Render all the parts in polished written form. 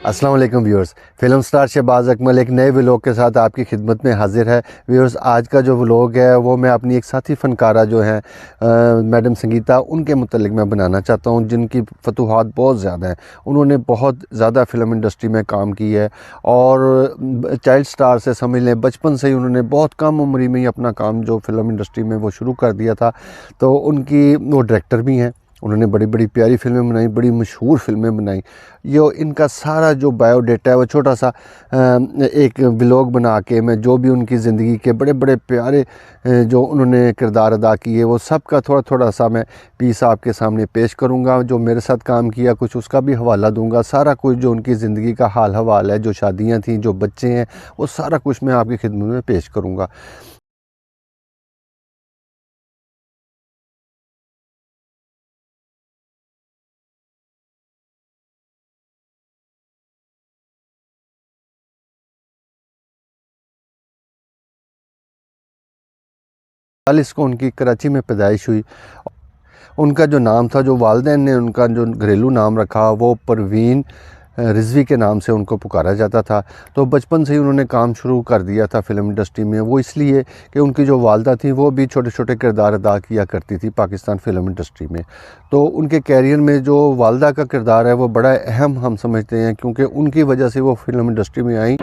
अस्सलाम वालेकुम viewers, film star Shahbaz Akmal एक नए व्लॉग के साथ आपकी खिदमत में हाजिर है। व्यूअर्स, आज का जो व्लॉग है वो मैं अपनी एक साथी फ़नकारा जो हैं मैडम संगीता, उनके मुतल्लिक मैं बनाना चाहता हूं, जिनकी फतूहात बहुत ज़्यादा हैं। उन्होंने बहुत ज़्यादा फ़िल्म इंडस्ट्री में काम की है और चाइल्ड स्टार से समझ लें, बचपन से ही उन्होंने बहुत कम उम्र में ही अपना काम जो फ़िल्म इंडस्ट्री में वो शुरू कर दिया था। तो उनकी वो डायरेक्टर भी हैं, उन्होंने बड़ी बड़ी प्यारी फ़िल्में बनाई, बड़ी मशहूर फ़िल्में बनाई। ये इनका सारा जो बायोडाटा है वो छोटा सा एक व्लॉग बना के मैं जो भी उनकी ज़िंदगी के बड़े बड़े प्यारे जो उन्होंने किरदार अदा किए वो सब का थोड़ा थोड़ा सा मैं पीस आपके सामने पेश करूँगा। जो मेरे साथ काम किया कुछ उसका भी हवाला दूँगा। सारा कुछ जो उनकी ज़िंदगी का हाल हवाल है, जो शादियाँ थीं, जो बच्चे हैं, वो सारा कुछ मैं आपकी खिदमत में पेश करूँगा। इसको उनकी कराची में पैदाइश हुई। उनका जो नाम था, जो वालिदैन ने उनका जो घरेलू नाम रखा, वो परवीन रिजवी के नाम से उनको पुकारा जाता था। तो बचपन से ही उन्होंने काम शुरू कर दिया था फ़िल्म इंडस्ट्री में। वो इसलिए कि उनकी जो वालदा थी वो भी छोटे छोटे किरदार अदा किया करती थी पाकिस्तान फ़िल्म इंडस्ट्री में। तो उनके कैरियर में जो वालदा का किरदार है वो बड़ा अहम हम समझते हैं, क्योंकि उनकी वजह से वो फ़िल्म इंडस्ट्री में आई।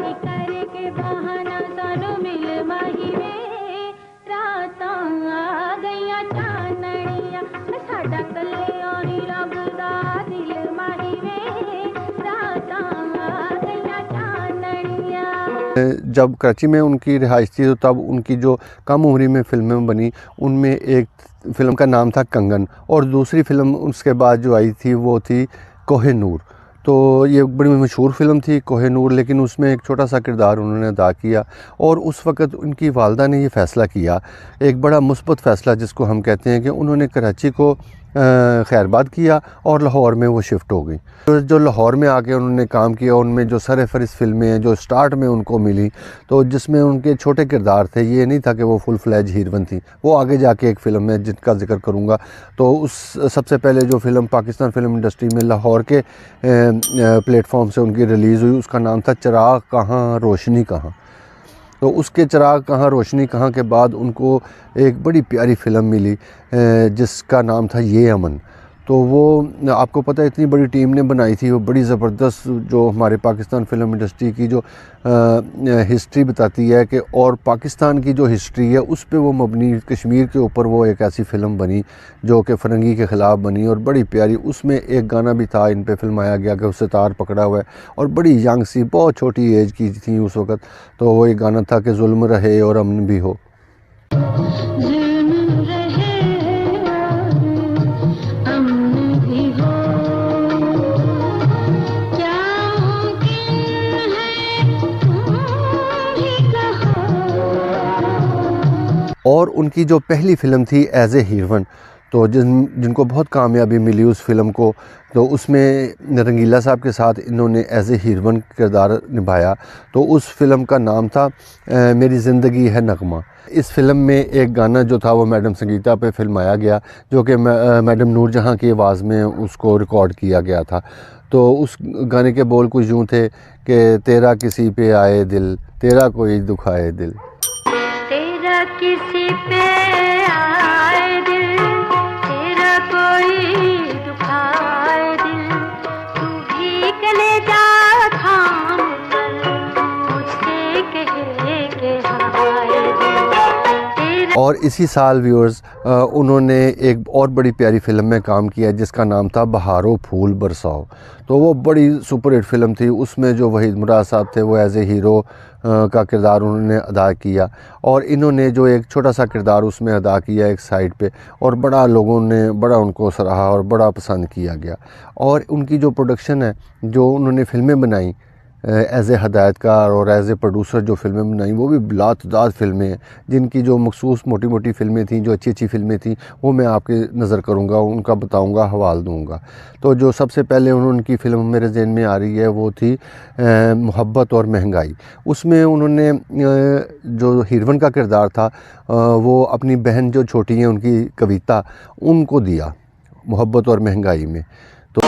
जब कराची में उनकी रिहाइश थी तो तब उनकी जो कम उम्री में फ़िल्में बनी, उनमें एक फ़िल्म का नाम था कंगन, और दूसरी फ़िल्म उसके बाद जो आई थी वो थी कोह-ए-नूर। तो ये बड़ी मशहूर फ़िल्म थी कोह-ए-नूर, लेकिन उसमें एक छोटा सा किरदार उन्होंने अदा किया। और उस वक़्त उनकी वालदा ने ये फ़ैसला किया, एक बड़ा मुस्बत फ़ैसला जिसको हम कहते हैं, कि उन्होंने कराची को खैरबाद किया और लाहौर में वो शिफ्ट हो गई। तो जो लाहौर में आके उन्होंने काम किया, उनमें जो सरफ़हरिस्त फ़िल्में हैं जो स्टार्ट में उनको मिली, तो जिसमें उनके छोटे किरदार थे, ये नहीं था कि वो फुल फ्लैज हीरोइन थी। वो आगे जाके एक फ़िल्म है जिनका ज़िक्र करूँगा। तो उस सबसे पहले जो फ़िल्म पाकिस्तान फ़िल्म इंडस्ट्री में लाहौर के प्लेटफॉर्म से उनकी रिलीज़ हुई, उसका नाम था चिराग कहाँ रोशनी कहाँ। तो उसके चिराग कहाँ रोशनी कहाँ के बाद उनको एक बड़ी प्यारी फ़िल्म मिली जिसका नाम था ये अमन। तो वो आपको पता है इतनी बड़ी टीम ने बनाई थी, वो बड़ी ज़बरदस्त, जो हमारे पाकिस्तान फ़िल्म इंडस्ट्री की जो हिस्ट्री बताती है कि, और पाकिस्तान की जो हिस्ट्री है उस पे वो मबनी, कश्मीर के ऊपर वो एक ऐसी फ़िल्म बनी जो कि फ़िरंगी के ख़िलाफ़ बनी और बड़ी प्यारी। उसमें एक गाना भी था इन पे फ़िल्माया गया कि उससे तार पकड़ा हुआ है, और बड़ी यंग सी, बहुत छोटी एज की थी उस वक़्त। तो वो एक गाना था कि जुल्म रहे और अमन भी हो। और उनकी जो पहली फ़िल्म थी एज़ ए हीरोइन, तो जिनको बहुत कामयाबी मिली उस फ़िल्म को, तो उसमें रंगीला साहब के साथ इन्होंने एज़ ए हीरोइन किरदार निभाया। तो उस फ़िल्म का नाम था मेरी ज़िंदगी है नगमा। इस फ़िल्म में एक गाना जो था वो मैडम संगीता पे फ़िल्माया गया, जो कि मैडम नूरजहाँ की आवाज़ में उसको रिकॉर्ड किया गया था। तो उस गाने के बोल कुछ यूँ थे कि तेरा किसी पे आए दिल, तेरा कोई दुखाए दिल, तेरा किसी पे आए दिल, तेरा कोई दुखाए दिल, तू भी कलेजा थाम कर मुझसे कहे के हाय दिल। और इसी साल व्यूअर्स उन्होंने एक और बड़ी प्यारी फ़िल्म में काम किया जिसका नाम था बहारो फूल बरसाओ। तो वो बड़ी सुपर हिट फ़िल्म थी। उसमें जो वहीद मुराद साहब थे वो एज़ ए हीरो का किरदार उन्होंने अदा किया, और इन्होंने जो एक छोटा सा किरदार उसमें अदा किया एक साइड पे, और बड़ा लोगों ने बड़ा उनको सराहा और बड़ा पसंद किया गया। और उनकी जो प्रोडक्शन है, जो उन्होंने फ़िल्में बनाई एज़ ए हदायतकार और एज़ ए प्रोड्यूसर, जो फ़िल्में बनाई वो भी लातदार फ़िल्में हैं, जिनकी जो मखसूस मोटी मोटी फ़िल्में थीं, जो अच्छी अच्छी फ़िल्में थीं, वो मैं आपके नज़र करूँगा, उनका बताऊँगा, हवाल दूँगा। तो जो सबसे पहले उनकी फ़िल्म मेरे ज़हन में आ रही है वो थी मोहब्बत और महंगाई। उसमें उन्होंने जो हीरोइन का किरदार था वो अपनी बहन जो छोटी हैं उनकी कविता, उनको दिया मोहब्बत और महंगाई में। तो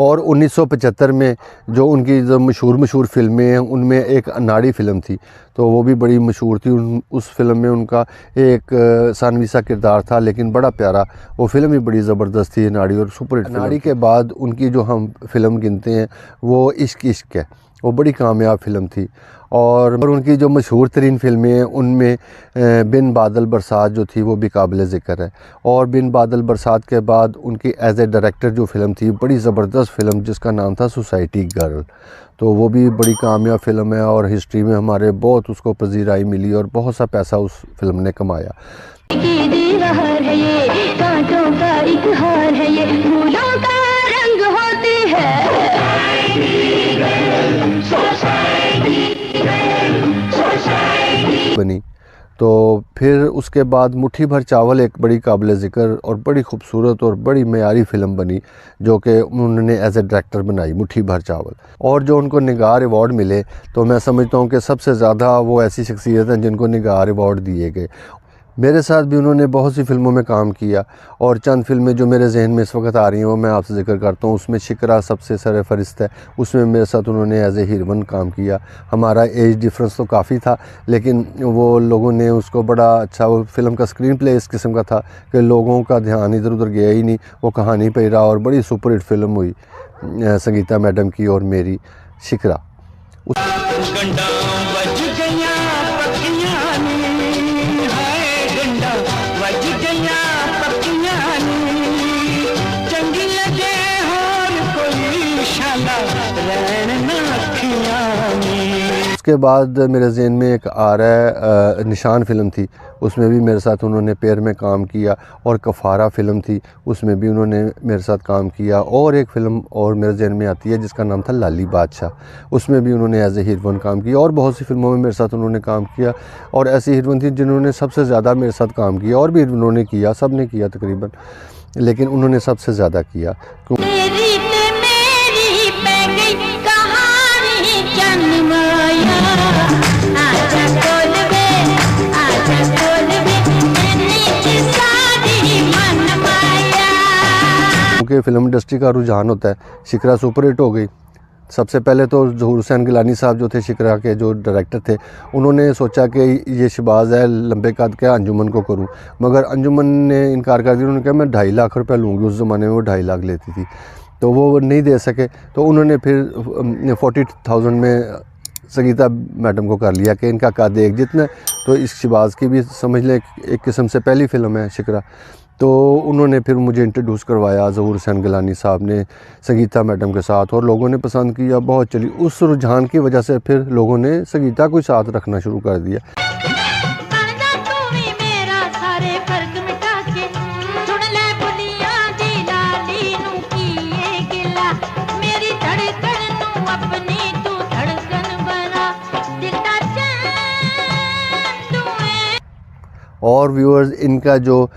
और 1975 में जो उनकी जो मशहूर फ़िल्में हैं उनमें एक अनाड़ी फ़िल्म थी, तो वो भी बड़ी मशहूर थी। उस फ़िल्म में उनका एक सानवी सा किरदार था, लेकिन बड़ा प्यारा। वो फ़िल्म भी बड़ी ज़बरदस्त थी अनाड़ी, और सुपर हिट। अनाड़ी के बाद उनकी जो हम फ़िल्म गिनते हैं वो इश्क इश्क है, वो बड़ी कामयाब फ़िल्म थी। और उनकी जो मशहूर तरीन फ़िल्में हैं उनमें बिन बादल बरसात जो थी वो भी काबिल ज़िक्र है। और बिन बादल बरसात के बाद उनकी एज ए डायरेक्टर जो फ़िल्म थी, बड़ी ज़बरदस्त फ़िल्म जिसका नाम था सोसाइटी गर्ल, तो वो भी बड़ी कामयाब फ़िल्म है और हिस्ट्री में हमारे बहुत उसको पजीराई मिली और बहुत सा पैसा उस फ़िल्म ने कमाया। बनी तो फिर उसके बाद मुट्ठी भर चावल एक बड़ी काबिल ज़िक्र और बड़ी खूबसूरत और बड़ी मयारी फ़िल्म बनी, जो कि उन्होंने एज ए डायरेक्टर बनाई, मुट्ठी भर चावल। और जो उनको निगार अवार्ड मिले, तो मैं समझता हूँ कि सबसे ज़्यादा वो ऐसी शख्सियत हैं जिनको निगार अवार्ड दिए गए। मेरे साथ भी उन्होंने बहुत सी फ़िल्मों में काम किया, और चंद फ़िल्में जो मेरे जहन में इस वक्त आ रही हैं वो मैं आपसे ज़िक्र करता हूँ। उसमें शिकरा सबसे सरफ़हरिस्त है, उसमें मेरे साथ उन्होंने एज ए हीरोइन काम किया। हमारा एज डिफरेंस तो काफ़ी था, लेकिन वो लोगों ने उसको बड़ा अच्छा, वो फ़िल्म का स्क्रीन प्ले इस किस्म का था कि लोगों का ध्यान इधर उधर गया ही नहीं, वो कहानी पे ही रहा, और बड़ी सुपर हिट फ़िल्म हुई संगीता मैडम की और मेरी, शिकरा। उसके बाद मेरे ज़हन में एक आ रहा है निशान फ़िल्म थी, उसमें भी मेरे साथ उन्होंने पेयर में काम किया। और कफ़ारा फ़िल्म थी, उसमें भी उन्होंने मेरे साथ काम किया। और एक फ़िल्म और मेरे ज़हन में आती है जिसका नाम था लाली बादशाह, उसमें भी उन्होंने एज ए हीरोइन काम किया। और बहुत सी फ़िल्मों में मेरे साथ उन्होंने काम किया, और ऐसी हीरोइन थी जिन्होंने सबसे ज़्यादा मेरे साथ काम किया। और भी उन्होंने किया, सब ने किया तकरीबन, लेकिन उन्होंने सबसे ज़्यादा किया। क्योंकि फ़िल्म इंडस्ट्री का रुझान होता है, शिकरा सुपर हिट हो गई। सबसे पहले तो ज़हूर हुसैन गिलानी साहब जो थे शिकरा के जो डायरेक्टर थे, उन्होंने सोचा कि ये शहबाज है लंबे कद के, अंजुमन को करूं, मगर अंजुमन ने इनकार कर दिया। उन्होंने कहा मैं 2.5 लाख रुपया लूँगी, उस ज़माने में वो 2.5 लाख लेती थी, तो वो नहीं दे सके। तो उन्होंने फिर 40,000 में संगीता मैडम को कर लिया कि इनका कद एक जितना। तो इस शहबाज की भी समझ लें एक किस्म से पहली फ़िल्म है शिकरा। तो उन्होंने फिर मुझे इंट्रोड्यूस करवाया ज़हूर हुसैन गिलानी साहब ने संगीता मैडम के साथ, और लोगों ने पसंद किया, बहुत चली। उस रुझान की वजह से फिर लोगों ने संगीता को साथ रखना शुरू कर दिया। और व्यूअर्स, इनका जो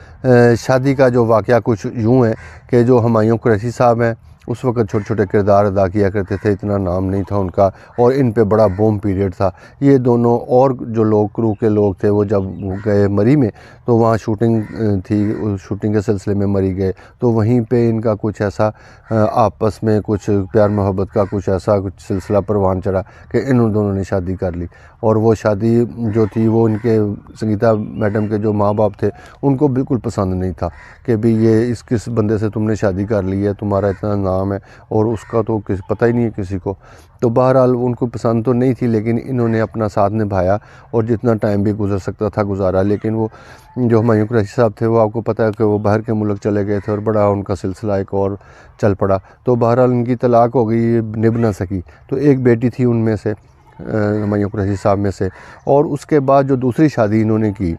शादी का जो वाक़या कुछ यूँ है कि जो हुमायूं कुरैशी साहब हैं, उस वक्त छोटे छोटे किरदार अदा किया करते थे, इतना नाम नहीं था उनका, और इन पे बड़ा बूम पीरियड था। ये दोनों और जो लोग क्रू के लोग थे वो जब गए मरी में, तो वहाँ शूटिंग थी, उस शूटिंग के सिलसिले में मरी गए, तो वहीं पे इनका कुछ ऐसा आपस में कुछ प्यार मोहब्बत का कुछ ऐसा कुछ सिलसिला परवान चढ़ा कि इन दोनों ने शादी कर ली। और वो शादी जो थी वो इनके संगीता मैडम के जो माँ बाप थे उनको बिल्कुल पसंद नहीं था कि भी ये इस किस बंदे से तुमने शादी कर ली है, तुम्हारा इतना नाम है और उसका तो पता ही नहीं है किसी को। तो बहरहाल उनको पसंद तो नहीं थी, लेकिन इन्होंने अपना साथ निभाया और जितना टाइम भी गुजर सकता था गुजारा। लेकिन वो जो हुमायूं कुरैशी साहब थे वो आपको पता है कि वो बाहर के मुल्क चले गए थे और बड़ा उनका सिलसिला एक और चल पड़ा। तो बहरहाल उनकी तलाक हो गई, निभ ना सकी। तो एक बेटी थी उनमें से, हुमायूं कुरैशी साहब में से। और उसके बाद जो दूसरी शादी इन्होंने की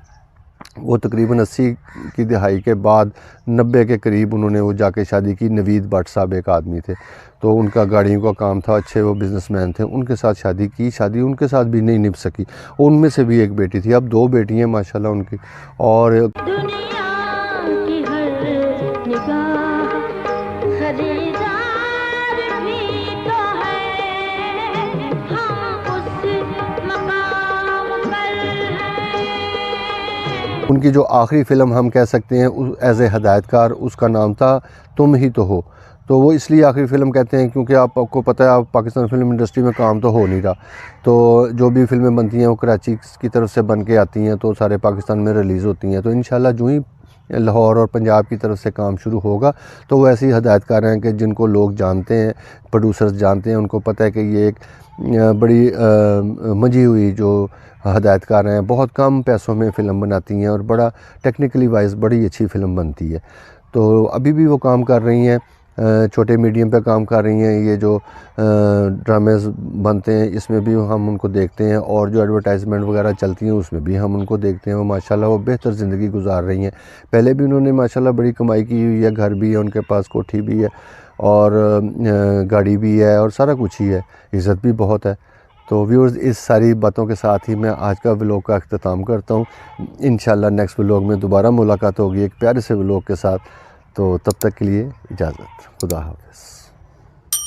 वो तकरीबन 80 की दहाई के बाद 90 के करीब उन्होंने वो जाके शादी की। नवीद भट्ट साहब एक आदमी थे, तो उनका गाड़ियों का काम था, अच्छे वो बिजनेसमैन थे, उनके साथ शादी की। शादी उनके साथ भी नहीं निभ सकी, उनमें से भी एक बेटी थी। अब 2 बेटी हैं माशाल्लाह उनकी। और उनकी जो आखिरी फ़िल्म हम कह सकते हैं एज ए हदायतकार, उसका नाम था तुम ही तो हो। तो वो इसलिए आखिरी फ़िल्म कहते हैं क्योंकि आपको पता है आप पाकिस्तान फिल्म इंडस्ट्री में काम तो हो नहीं रहा, तो जो भी फ़िल्में बनती हैं वो कराची की तरफ से बन के आती हैं, तो सारे पाकिस्तान में रिलीज़ होती हैं। तो इंशाल्लाह जो ही लाहौर और पंजाब की तरफ से काम शुरू होगा तो वो ऐसे ही हदायतकार हैं कि जिनको लोग जानते हैं, प्रोड्यूसर्स जानते हैं, उनको पता है कि ये एक बड़ी मंझी हुई जो हदायतकार हैं, बहुत कम पैसों में फ़िल्म बनाती हैं और बड़ा टेक्निकली वाइज बड़ी अच्छी फ़िल्म बनती है। तो अभी भी वो काम कर रही हैं, छोटे मीडियम पे काम कर रही हैं। ये जो ड्रामेज़ बनते हैं इसमें भी हम उनको देखते हैं, और जो एडवर्टाइजमेंट वगैरह चलती हैं उसमें भी हम उनको देखते हैं। वो माशाल्लाह वो बेहतर ज़िंदगी गुजार रही हैं। पहले भी उन्होंने माशाल्लाह बड़ी कमाई की हुई है, घर भी है उनके पास, कोठी भी है और गाड़ी भी है और सारा कुछ ही है, इज़्ज़त भी बहुत है। तो व्यूअर्स, इस सारी बातों के साथ ही मैं आज का व्लॉग का अख्ताम करता हूँ। इंशाल्लाह नेक्स्ट व्लॉग में दोबारा मुलाकात होगी एक प्यारे से व्लॉग के साथ। तो तब तक के लिए इजाज़त, खुदा हाफ़िज़।